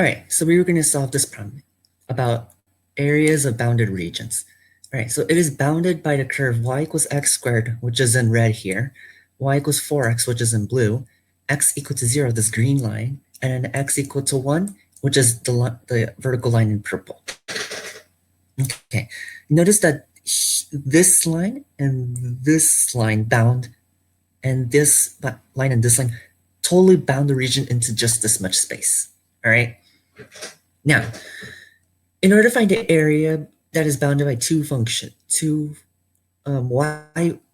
right, so we were going to solve this problem about areas of bounded regions. All right, so it is bounded by the curve y equals x squared, which is in red here, y equals 4x, which is in blue, x equal to 0, this green line, and then x equal to 1, which is the vertical line in purple. Okay, notice that this line and this line bound, and this line and this line totally bound the region into just this much space. All right. Now, in order to find the area that is bounded by two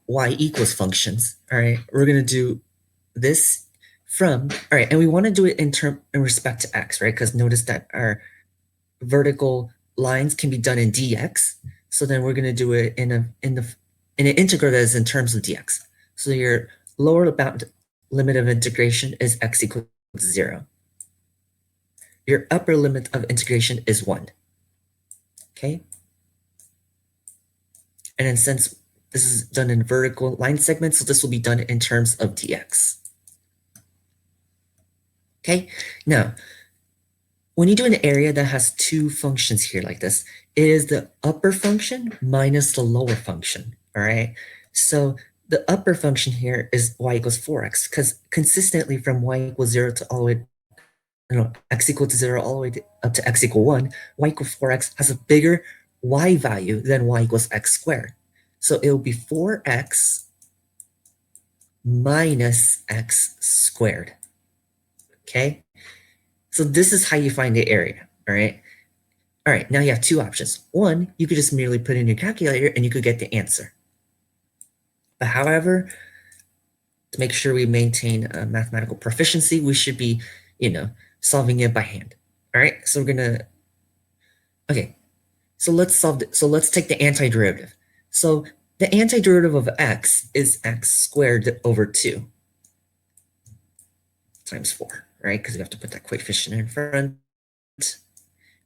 y equals functions, all right, we're gonna do this from, all right, and we want to do it in respect to x, right? Because notice that our vertical lines can be done in dx. So then we're gonna do it in an integral that is in terms of dx. So your lower bound limit of integration is x equals 0. Your upper limit of integration is 1. Okay? And then since this is done in vertical line segments, so this will be done in terms of dx. Okay? Now, when you do an area that has two functions here like this, it is the upper function minus the lower function, all right? So the upper function here is y equals 4x, because consistently from y equals 0 to all the way, x equal to 0 all the way up to x equal 1, y equals 4x has a bigger y value than y equals x squared. So it will be 4x minus x squared, okay? So this is how you find the area, all right? All right, now you have two options. One, you could just merely put in your calculator and you could get the answer. But however, to make sure we maintain a mathematical proficiency, we should be, solving it by hand. All right, so we're gonna, okay, so let's solve it. So let's take the antiderivative. So the antiderivative of x is x squared over 2 times 4, right? Because we have to put that coefficient in front,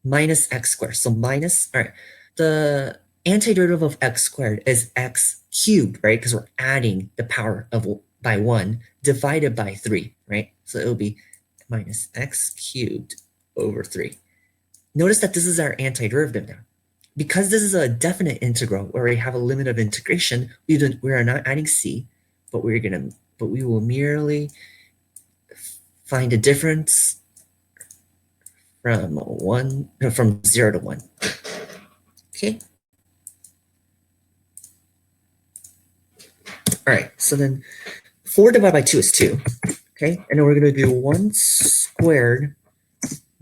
minus x squared. So minus, all right, the antiderivative of x squared is x cubed, right? Because we're adding the power of by 1 divided by 3, right? So it'll be minus x cubed over 3. Notice that this is our antiderivative now. Because this is a definite integral where we have a limit of integration, we are not adding c, but we will merely find a difference from 0 to 1. Okay. All right, so then 4 divided by 2 is 2, okay? And then we're gonna do 1 squared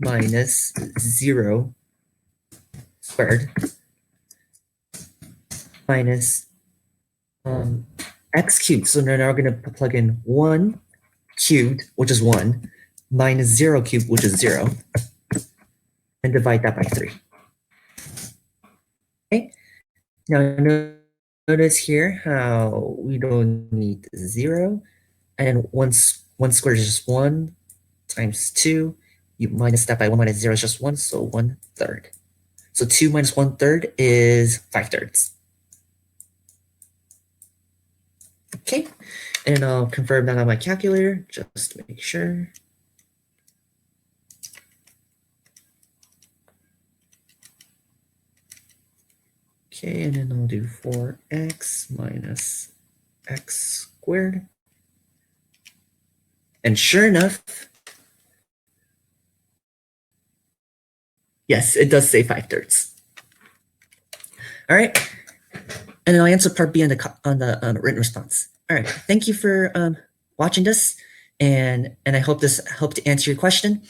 minus 0 squared minus x cubed. So now we're gonna plug in 1 cubed, which is 1, minus 0 cubed, which is 0, and divide that by 3. Okay, now notice here how we don't need 0, and then 1 squared is just 1 times 2. You minus that by 1 minus 0 is just 1, so 1/3. So 2 minus 1/3 is 5/3. Okay, and I'll confirm that on my calculator just to make sure. Okay, and then I'll do 4x minus x squared. And sure enough, yes, it does say 5/3. All right, and then I'll answer part B on the written response. All right, thank you for watching this, and I hope this helped to answer your question.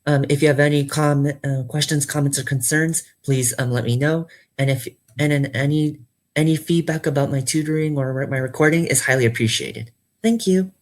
If you have any questions, comments, or concerns, please let me know. And any feedback about my tutoring or my recording is highly appreciated. Thank you.